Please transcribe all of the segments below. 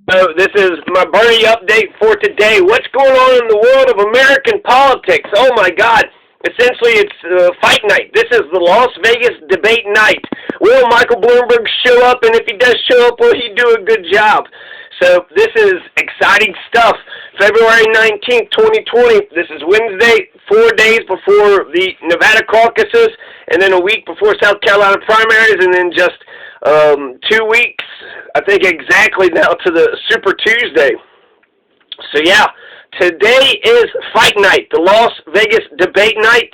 So this is my Bernie update for today. What's going on in the world of American politics? Oh my God. Essentially, it's fight night. This is the Las Vegas debate night. Will Michael Bloomberg show up? And if he does show up, will he do a good job? So this is exciting stuff. February 19th, 2020. This is Wednesday, 4 days before the Nevada caucuses, and then a week before South Carolina primaries, and then just 2 weeks, I think exactly now, to the Super Tuesday. So yeah, today is fight night, the Las Vegas debate night.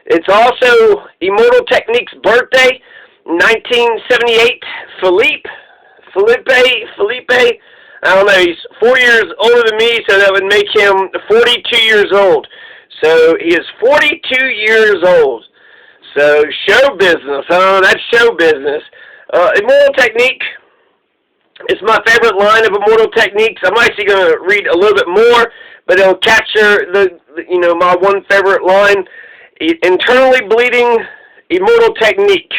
It's also Immortal Technique's birthday, 1978. Felipe, I don't know, he's 4 years older than me, so that would make him 42 years old. So he is 42 years old. So show business, that's show business. Immortal Technique is my favorite line of Immortal Techniques. I'm actually going to read a little bit more, but it'll capture my one favorite line. Internally bleeding Immortal Technique.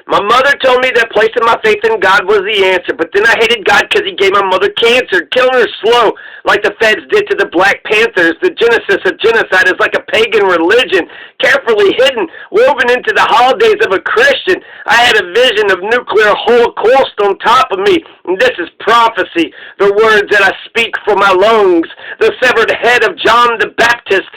My mother told me that placing my faith in God was the answer, but then I hated God because he gave my mother cancer, killing her slow, like the feds did to the Black Panthers. The genesis of genocide is like a pagan religion, carefully hidden, woven into the holidays of a Christian. I had a vision of nuclear holocaust on top of me, and this is prophecy, the words that I speak from my lungs, the severed head of John the Baptist,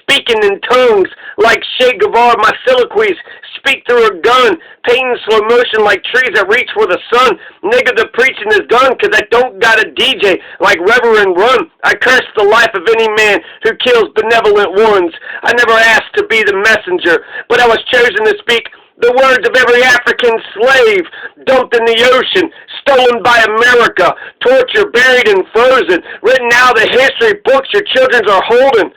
speaking in tongues like Che Guevara, my soliloquies speak through a gun, painting slow motion like trees that reach for the sun. Nigga, the preaching is done because I don't got a DJ like Reverend Run. I curse the life of any man who kills benevolent ones. I never asked to be the messenger, but I was chosen to speak the words of every African slave dumped in the ocean, stolen by America, tortured, buried, and frozen, written out of the history books your children are holding.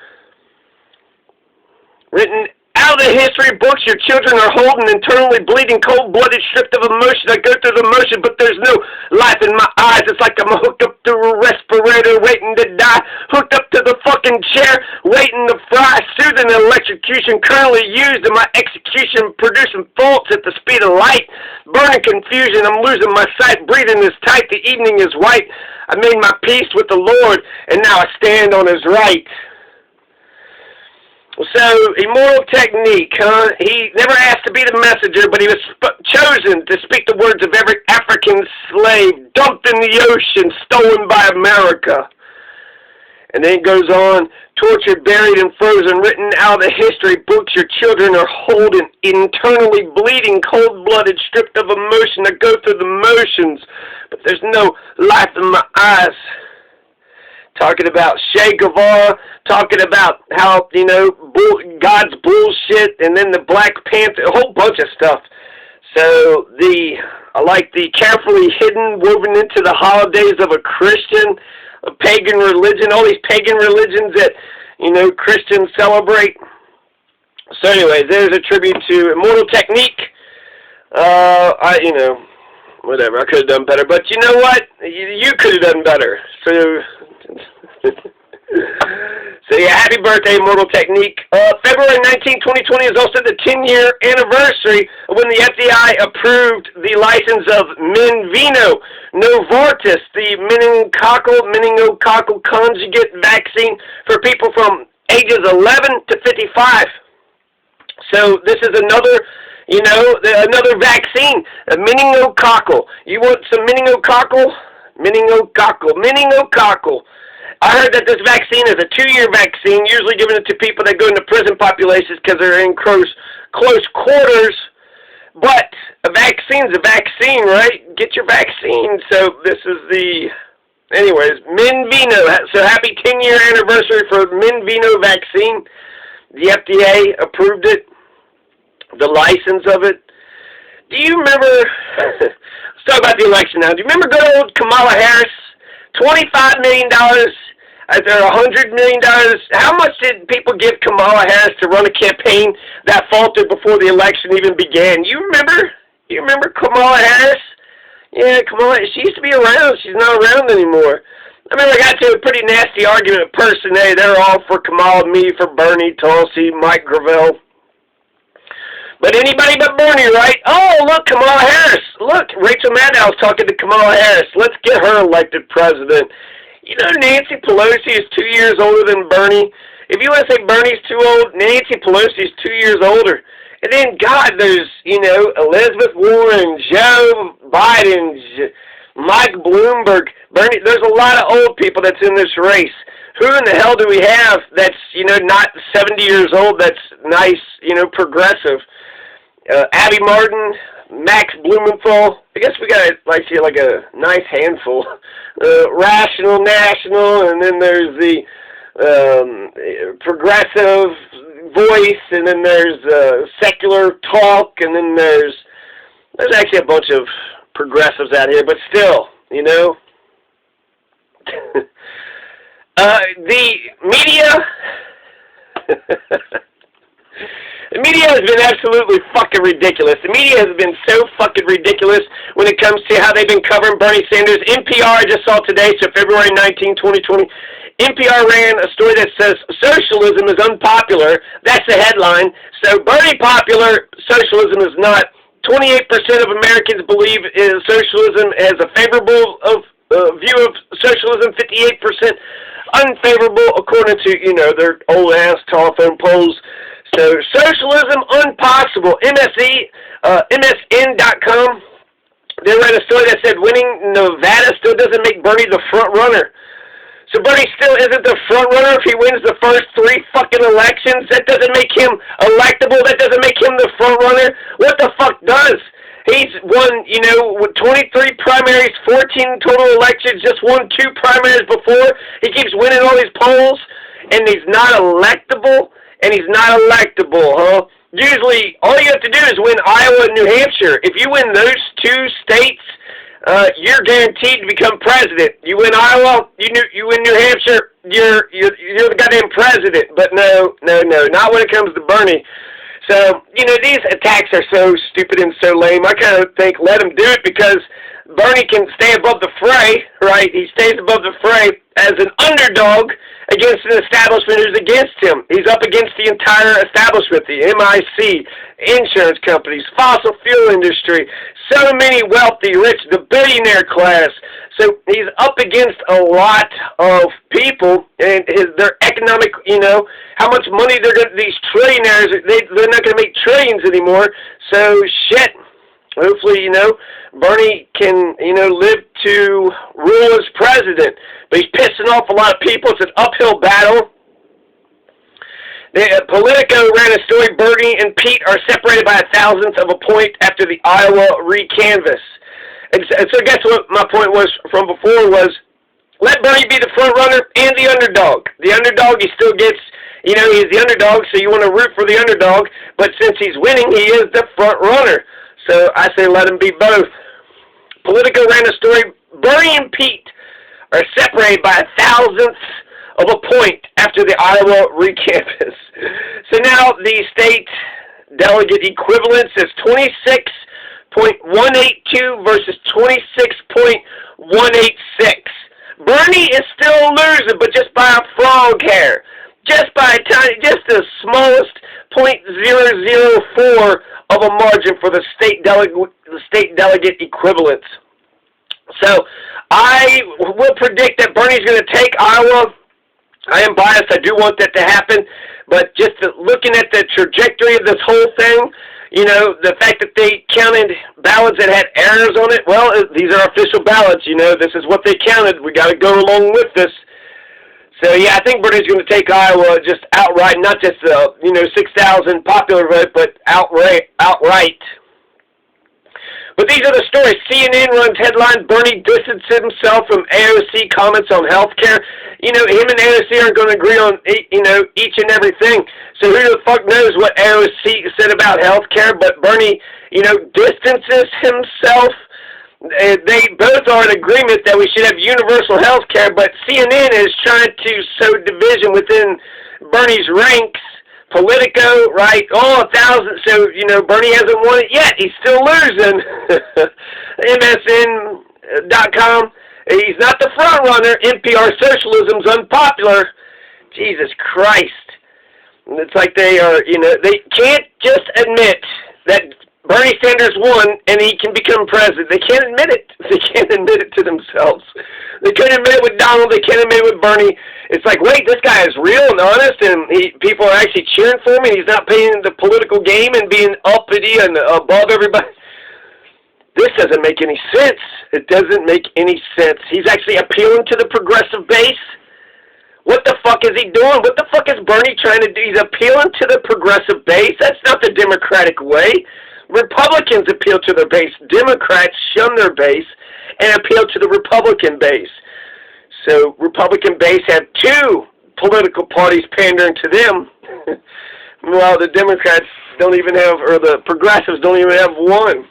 Written out of the history books your children are holding, internally bleeding, cold-blooded, stripped of emotion. I go through the motion, but there's no life in my eyes. It's like I'm hooked up to a respirator, waiting to die. Hooked up to the fucking chair, waiting to fry. Soothing electrocution currently used in my execution, producing thoughts at the speed of light. Burning confusion, I'm losing my sight. Breathing is tight, the evening is white. I made my peace with the Lord, and now I stand on his right. So, Immortal Technique, he never asked to be the messenger, but he was chosen to speak the words of every African slave dumped in the ocean, stolen by America. And then it goes on, tortured, buried, and frozen, written out of the history books your children are holding, internally bleeding, cold-blooded, stripped of emotion. I go through the motions, but there's no life in my eyes. Talking about Che Guevara, talking about how, God's bullshit, and then the Black Panther, a whole bunch of stuff. So, I like the carefully hidden, woven into the holidays of a Christian, a pagan religion, all these pagan religions that, Christians celebrate. So anyways, there's a tribute to Immortal Technique. Whatever, I could have done better, but you know what? You could have done better. So yeah, happy birthday, Immortal Technique. February 19, 2020 is also the 10-year anniversary of when the FDA approved the license of Menveno Novartis, the meningococcal conjugate vaccine for people from ages 11 to 55. So this is another vaccine, a meningococcal. You want some meningococcal? Meningococcal. I heard that this vaccine is a 2-year vaccine, usually given it to people that go into prison populations because they're in close quarters. But a vaccine's a vaccine, right? Get your vaccine. So this is anyways, Menveno. So happy 10-year anniversary for Menveno vaccine. The FDA approved it, the license of it. Do you remember, let's talk about the election now. Do you remember good old Kamala Harris? $25 million. Is there $100 million? How much did people give Kamala Harris to run a campaign that faltered before the election even began? You remember? You remember Kamala Harris? Yeah, Kamala, she used to be around. She's not around anymore. I remember I got to a pretty nasty argument with Person A. They're all for Kamala, me for Bernie, Tulsi, Mike Gravel. But anybody but Bernie, right? Oh, look, Kamala Harris. Look, Rachel Maddow's talking to Kamala Harris. Let's get her elected president. You know, Nancy Pelosi is 2 years older than Bernie. If you want to say Bernie's too old, Nancy Pelosi is 2 years older. And then, God, there's, you know, Elizabeth Warren, Joe Biden, Mike Bloomberg, Bernie. There's a lot of old people that's in this race. Who in the hell do we have that's, you know, not 70 years old, that's nice, you know, progressive? Abby Martin, Max Blumenthal. I guess we got like a nice handful. Rational, National, and then there's the Progressive Voice, and then there's Secular Talk, and then there's actually a bunch of progressives out here, but still, you know. The media. The media has been absolutely fucking ridiculous. The media has been so fucking ridiculous when it comes to how they've been covering Bernie Sanders. NPR, I just saw today, so February 19, 2020, NPR ran a story that says socialism is unpopular. That's the headline. So Bernie popular, socialism is not. 28% of Americans believe socialism has a favorable view of socialism, 58% unfavorable, according to, you know, their old-ass telephone polls. So, socialism impossible. MSN.com, they read a story that said winning Nevada still doesn't make Bernie the front runner. So Bernie still isn't the front runner if he wins the first 3 fucking elections. That doesn't make him electable. That doesn't make him the front runner. What the fuck does? He's won, you know, 23 primaries, 14 total elections, just won 2 primaries before. He keeps winning all these polls, and he's not electable. And he's not electable, huh? Usually, all you have to do is win Iowa and New Hampshire. If you win those 2 states, you're guaranteed to become president. You win Iowa, you win New Hampshire, you're the goddamn president. But no, not when it comes to Bernie. So, you know, these attacks are so stupid and so lame. I kind of think let him do it because Bernie can stay above the fray, right? He stays above the fray as an underdog against an establishment who's against him. He's up against the entire establishment, the MIC, insurance companies, fossil fuel industry, so many wealthy, rich, the billionaire class. So he's up against a lot of people, and their economic, you know, how much money these trillionaires, they're not going to make trillions anymore. So shit. Hopefully, you know, Bernie can, you know, live to rule as president. But he's pissing off a lot of people. It's an uphill battle. Politico ran a story, Bernie and Pete are separated by 1/1000th of a point after the Iowa recanvass. And so I guess what my point was from before was, let Bernie be the front runner and the underdog. The underdog, he still gets, you know, he's the underdog, so you want to root for the underdog. But since he's winning, he is the front runner. So I say let him be both. Politico ran a story, Bernie and Pete are separated by 1/1000th of a point after the Iowa recanvass. So now the state delegate equivalence is 26.182 versus 26.186. Bernie is still losing, but just by a frog hair. Just by a tiny, just the smallest 0.004 of a margin for the state delegate equivalence. So I will predict that Bernie's going to take Iowa. I am biased. I do want that to happen. But just looking at the trajectory of this whole thing, you know, the fact that they counted ballots that had errors on it, well, these are official ballots. You know, this is what they counted. We got to go along with this. So, yeah, I think Bernie's going to take Iowa just outright, not just, 6,000 popular vote, but outright. But these are the stories. CNN runs headline, Bernie distances himself from AOC comments on health care. You know, him and AOC aren't going to agree on, each and everything. So who the fuck knows what AOC said about health care, but Bernie, distances himself. They both are in agreement that we should have universal health care, but CNN is trying to sow division within Bernie's ranks. Politico, right? 1,000. So, Bernie hasn't won it yet. He's still losing. MSN.com. He's not the front runner. NPR socialism's unpopular. Jesus Christ. It's like they are, they can't just admit that Bernie Sanders won and he can become president. They can't admit it. They can't admit it to themselves. They couldn't admit it with Donald. They can't admit it with Bernie. It's like, wait, this guy is real and honest, and people are actually cheering for him, and he's not playing the political game and being uppity and above everybody. This doesn't make any sense. It doesn't make any sense. He's actually appealing to the progressive base. What the fuck is he doing? What the fuck is Bernie trying to do? He's appealing to the progressive base. That's not the Democratic way. Republicans appeal to their base. Democrats shun their base and appeal to the Republican base. So Republican base have two political parties pandering to them, while the Democrats don't even have, or the progressives don't even have one.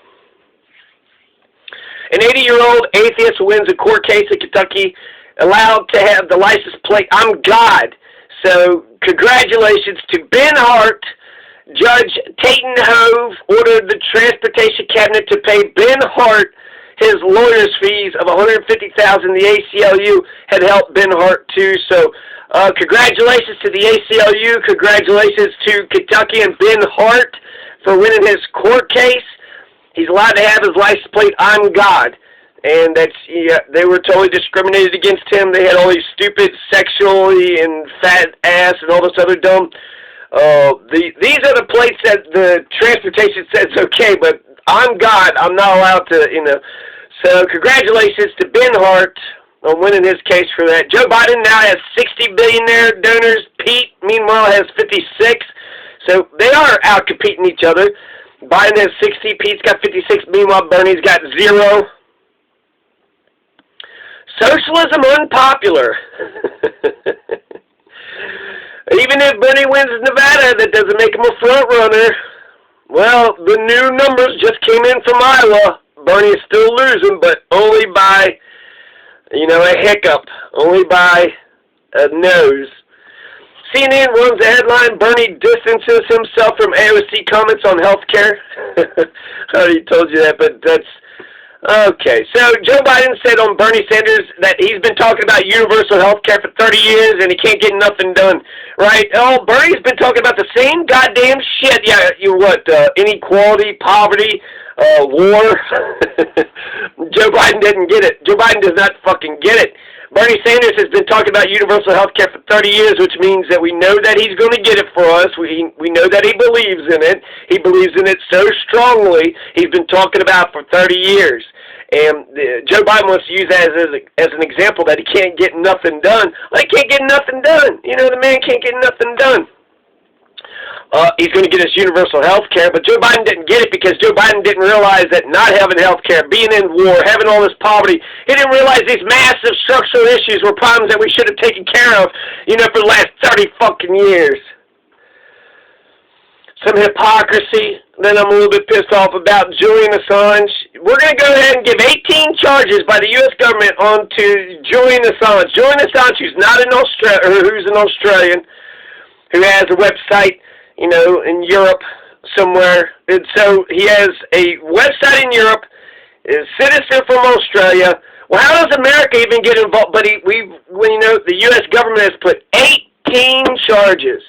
An 80-year-old atheist wins a court case in Kentucky, allowed to have the license plate, "I'm God." So congratulations to Ben Hart. Judge Tatum Hove ordered the Transportation Cabinet to pay Ben Hart his lawyer's fees of $150,000. The ACLU had helped Ben Hart too. So congratulations to the ACLU. Congratulations to Kentucky and Ben Hart for winning his court case. He's allowed to have his license plate, "I'm God." And that's, yeah, they were totally discriminated against him. They had all these stupid sexually and fat ass and all this other dumb. These are the plates that the transportation says okay, but I'm God. I'm not allowed to, you know. So congratulations to Ben Hart on winning his case for that. Joe Biden now has 60 billionaire donors. Pete, meanwhile, has 56. So they are out competing each other. Biden has 60. Pete's got 56. Meanwhile, Bernie's got 0. Socialism unpopular. Even if Bernie wins Nevada, that doesn't make him a front runner. Well, the new numbers just came in from Iowa. Bernie is still losing, but only by, you know, a hiccup. Only by a nose. CNN runs the headline, "Bernie distances himself from AOC comments on health care." I already told you that, but that's... Okay, so Joe Biden said on Bernie Sanders that he's been talking about universal health care for 30 years and he can't get nothing done, right? Oh, Bernie's been talking about the same goddamn shit. Yeah, inequality, poverty, war. Joe Biden didn't get it. Joe Biden does not fucking get it. Bernie Sanders has been talking about universal health care for 30 years, which means that we know that he's going to get it for us. We know that he believes in it. He believes in it so strongly, he's been talking about for 30 years. And Joe Biden wants to use that as an example that he can't get nothing done. Well, he can't get nothing done. You know, the man can't get nothing done. He's going to get us universal health care, but Joe Biden didn't get it because Joe Biden didn't realize that not having health care, being in war, having all this poverty, he didn't realize these massive structural issues were problems that we should have taken care of, you know, for the last 30 fucking years. Some hypocrisy. Then I'm a little bit pissed off about Julian Assange. We're going to go ahead and give 18 charges by the U.S. government onto Julian Assange. Julian Assange, who's who's an Australian, who has a website, you know, in Europe somewhere. And so he has a website in Europe, is a citizen from Australia. Well, how does America even get involved? But the U.S. government has put 18 charges.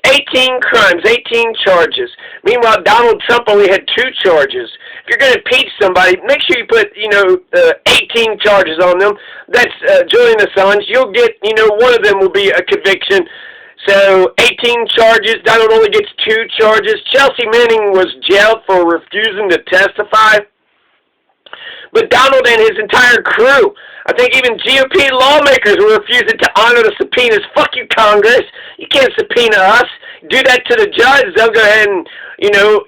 18 crimes, 18 charges. Meanwhile, Donald Trump only had 2 charges. If you're going to impeach somebody, make sure you put, 18 charges on them. That's Julian Assange. You'll get, one of them will be a conviction. So, 18 charges. Donald only gets 2 charges. Chelsea Manning was jailed for refusing to testify. But Donald and his entire crew, I think even GOP lawmakers were refusing to honor the subpoenas. Fuck you, Congress. You can't subpoena us. Do that to the judge. They'll go ahead and,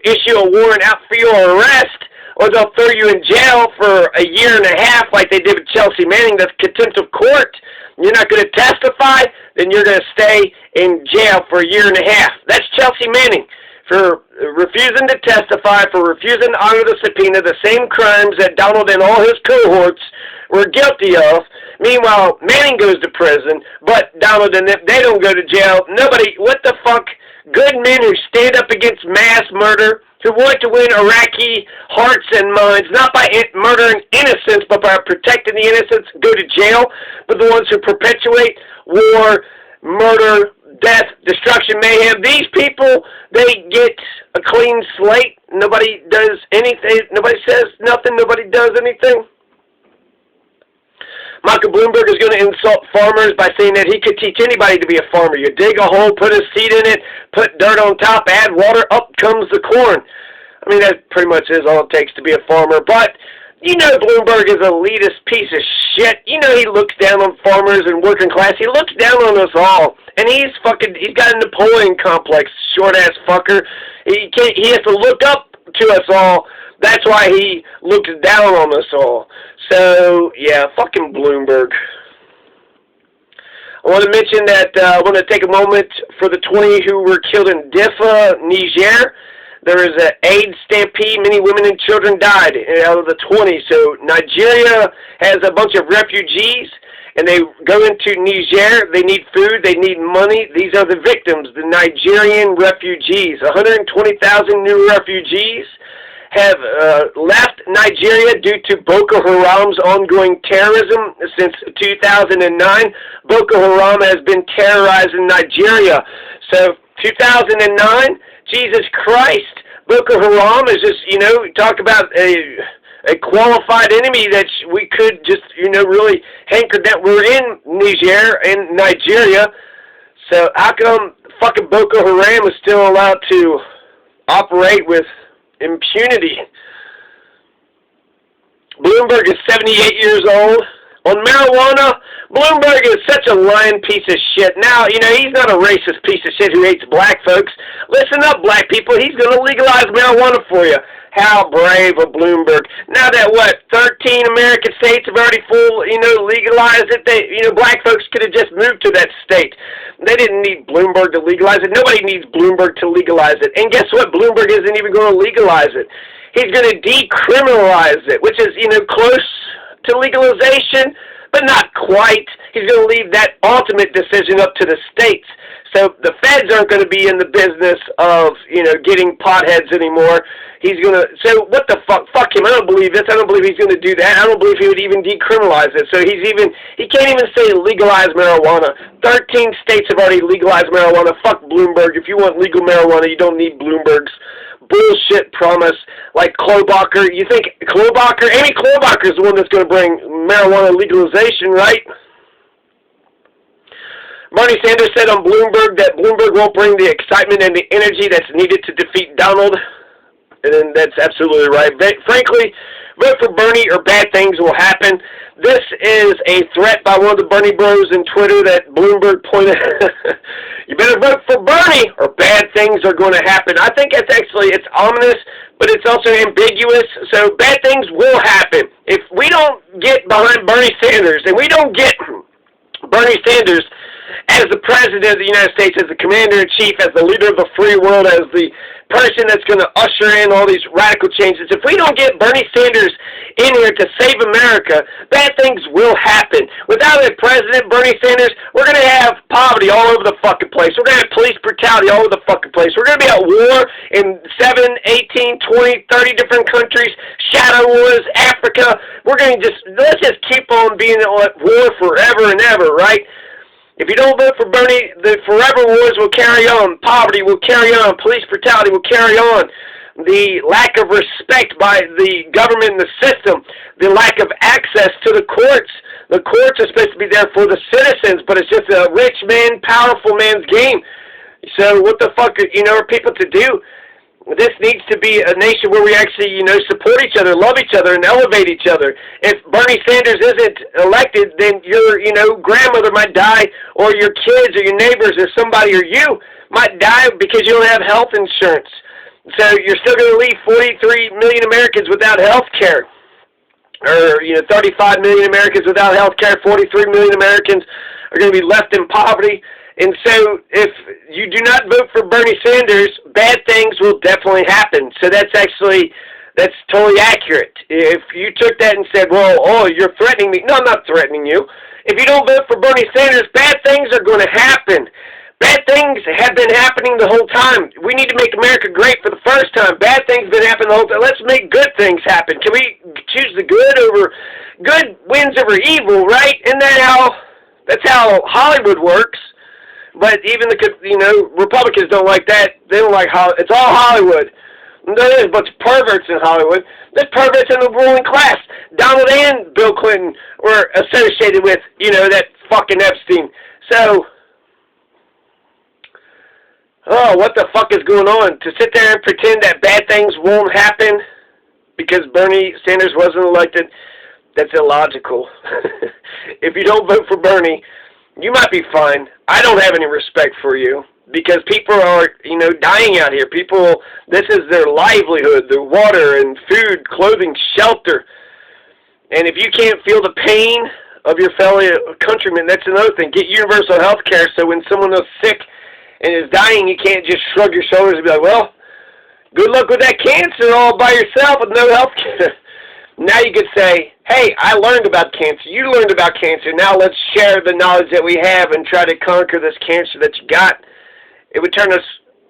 issue a warrant out for your arrest, or they'll throw you in jail for a year and a half like they did with Chelsea Manning. That's contempt of court. You're not going to testify, then you're going to stay in jail for a year and a half. That's Chelsea Manning. For refusing to testify, for refusing to honor the subpoena, the same crimes that Donald and all his cohorts were guilty of. Meanwhile, Manning goes to prison, but Donald and them, they don't go to jail. Nobody, what the fuck? Good men who stand up against mass murder, who want to win Iraqi hearts and minds, not by murdering innocents, but by protecting the innocents, go to jail. But the ones who perpetuate war, murder, death, destruction, mayhem. These people, they get a clean slate. Nobody does anything. Nobody says nothing. Nobody does anything. Michael Bloomberg is going to insult farmers by saying that he could teach anybody to be a farmer. You dig a hole, put a seed in it, put dirt on top, add water, up comes the corn. I mean, that pretty much is all it takes to be a farmer. But, you know, Bloomberg is a elitist piece of shit. You know, he looks down on farmers and working class. He looks down on us all. And he's got a Napoleon complex, short-ass fucker. He has to look up to us all. That's why he looks down on us all. So, yeah, fucking Bloomberg. I want to mention that I want to take a moment for the 20 who were killed in Diffa, Niger. There was an AIDS stampede. Many women and children died out of the 20. So Nigeria has a bunch of refugees, and they go into Niger. They need food. They need money. These are the victims, the Nigerian refugees. 120,000 new refugees have left Nigeria due to Boko Haram's ongoing terrorism since 2009. Boko Haram has been terrorizing Nigeria. So 2009, Jesus Christ, Boko Haram is just, you know, talk about a qualified enemy that we could just, you know, really hanker down. We're in Niger and Nigeria, so how come fucking Boko Haram is still allowed to operate with impunity? Bloomberg is 78 years old. On marijuana, Bloomberg is such a lying piece of shit. Now, you know, he's not a racist piece of shit who hates black folks. Listen up, black people. He's going to legalize marijuana for you. How brave of Bloomberg. Now that, 13 American states have already legalized it. Black folks could have just moved to that state. They didn't need Bloomberg to legalize it. Nobody needs Bloomberg to legalize it. And guess what? Bloomberg isn't even going to legalize it. He's going to decriminalize it, which is, close to legalization, but not quite. He's going to leave that ultimate decision up to the states. So the feds aren't going to be in the business of, getting potheads anymore. He's going to, so what the fuck? Fuck him. I don't believe this. I don't believe he's going to do that. I don't believe he would even decriminalize it. So he can't even say legalize marijuana. 13 states have already legalized marijuana. Fuck Bloomberg. If you want legal marijuana, you don't need Bloomberg's bullshit promise like Klobuchar. You think Amy Klobuchar is the one that's going to bring marijuana legalization, right? Bernie Sanders said on Bloomberg that Bloomberg won't bring the excitement and the energy that's needed to defeat Donald. And that's absolutely right. Frankly, vote for Bernie or bad things will happen. This is a threat by one of the Bernie bros in Twitter that Bloomberg pointed you better vote for Bernie or bad things are going to happen. I think it's ominous, but it's also ambiguous. So bad things will happen. If we don't get behind Bernie Sanders and we don't get Bernie Sanders as the President of the United States, as the Commander-in-Chief, as the leader of the free world, as the person that's going to usher in all these radical changes, if we don't get Bernie Sanders in here to save America, bad things will happen. Without a President, Bernie Sanders, we're going to have poverty all over the fucking place. We're going to have police brutality all over the fucking place. We're going to be at war in 7, 18, 20, 30 different countries, shadow wars, Africa. Let's just keep on being at war forever and ever, right? If you don't vote for Bernie, the forever wars will carry on. Poverty will carry on. Police brutality will carry on. The lack of respect by the government and the system. The lack of access to the courts. The courts are supposed to be there for the citizens, but it's just a rich man, powerful man's game. So what the fuck are people to do? This needs to be a nation where we actually, support each other, love each other, and elevate each other. If Bernie Sanders isn't elected, then your, grandmother might die, or your kids, or your neighbors, or somebody, or you might die because you don't have health insurance. So you're still going to leave 43 million Americans without health care. Or, 35 million Americans without health care, 43 million Americans are going to be left in poverty. And so if you do not vote for Bernie Sanders, bad things will definitely happen. So that's totally accurate. If you took that and said, you're threatening me. No, I'm not threatening you. If you don't vote for Bernie Sanders, bad things are going to happen. Bad things have been happening the whole time. We need to make America great for the first time. Bad things have been happening the whole time. Let's make good things happen. Can we choose the good wins over evil, right? And that's how Hollywood works. but even Republicans don't like that. They don't like it's all Hollywood. There is a bunch of perverts in Hollywood. There's perverts in the ruling class. Donald and Bill Clinton were associated with, that fucking Epstein. So, what the fuck is going on? To sit there and pretend that bad things won't happen because Bernie Sanders wasn't elected, that's illogical. If you don't vote for Bernie, you might be fine. I don't have any respect for you because people are, dying out here. People, this is their livelihood, their water and food, clothing, shelter. And if you can't feel the pain of your fellow countrymen, that's another thing. Get universal health care so when someone is sick and is dying, you can't just shrug your shoulders and be like, well, good luck with that cancer all by yourself with no health care. Now you could say, hey, I learned about cancer. You learned about cancer. Now let's share the knowledge that we have and try to conquer this cancer that you got. It would turn us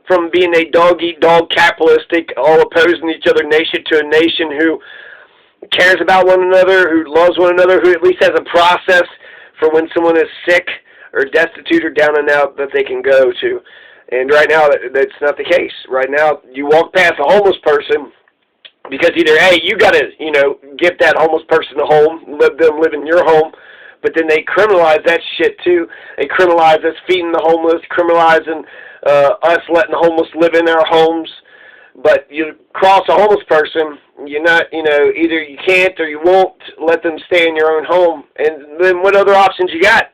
from being a dog-eat-dog capitalistic, all opposing each other nation to a nation who cares about one another, who loves one another, who at least has a process for when someone is sick or destitute or down and out that they can go to. And right now, that's not the case. Right now, you walk past a homeless person because either, hey, you got to, give that homeless person a home, let them live in your home, but then they criminalize that shit too. They criminalize us feeding the homeless, criminalizing us letting the homeless live in our homes. But you cross a homeless person, you're not, either you can't or you won't let them stay in your own home. And then what other options you got?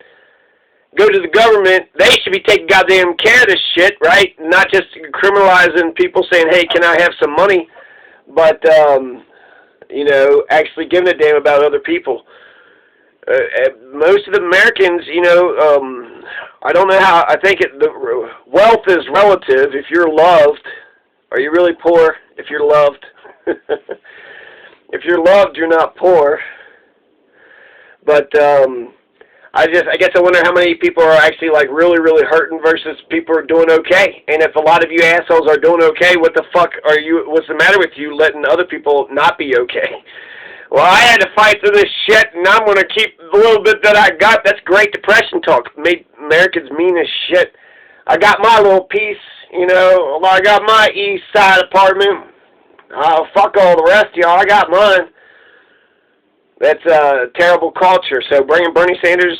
Go to the government. They should be taking goddamn care of this shit, right? Not just criminalizing people saying, hey, can I have some money? But, actually giving a damn about other people. Most of the Americans, I don't know how, I think the wealth is relative. If you're loved, are you really poor if you're loved? If you're loved, you're not poor. But, I guess I wonder how many people are actually like really, really hurting versus people are doing okay. And if a lot of you assholes are doing okay, what the fuck what's the matter with you letting other people not be okay? Well, I had to fight through this shit, and I'm going to keep the little bit that I got. That's Great Depression talk. Made Americans mean as shit. I got my little piece, I got my east side apartment. Fuck all the rest of y'all. I got mine. That's a terrible culture. So bringing Bernie Sanders,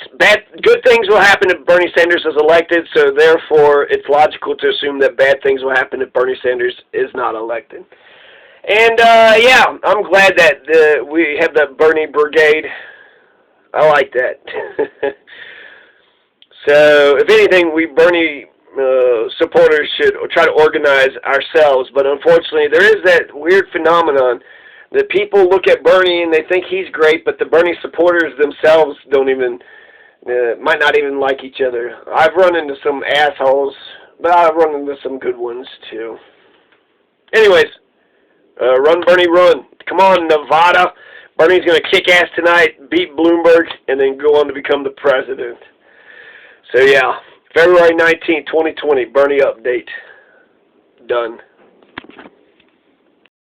good things will happen if Bernie Sanders is elected, so therefore it's logical to assume that bad things will happen if Bernie Sanders is not elected. And, yeah, I'm glad that we have the Bernie Brigade. I like that. So, if anything, we Bernie supporters should try to organize ourselves, but unfortunately there is that weird phenomenon that people look at Bernie and they think he's great, but the Bernie supporters themselves might not even like each other. I've run into some assholes, but I've run into some good ones too. Anyways, run Bernie, run. Come on, Nevada. Bernie's going to kick ass tonight, beat Bloomberg, and then go on to become the president. So yeah, February 19, 2020, Bernie update. Done.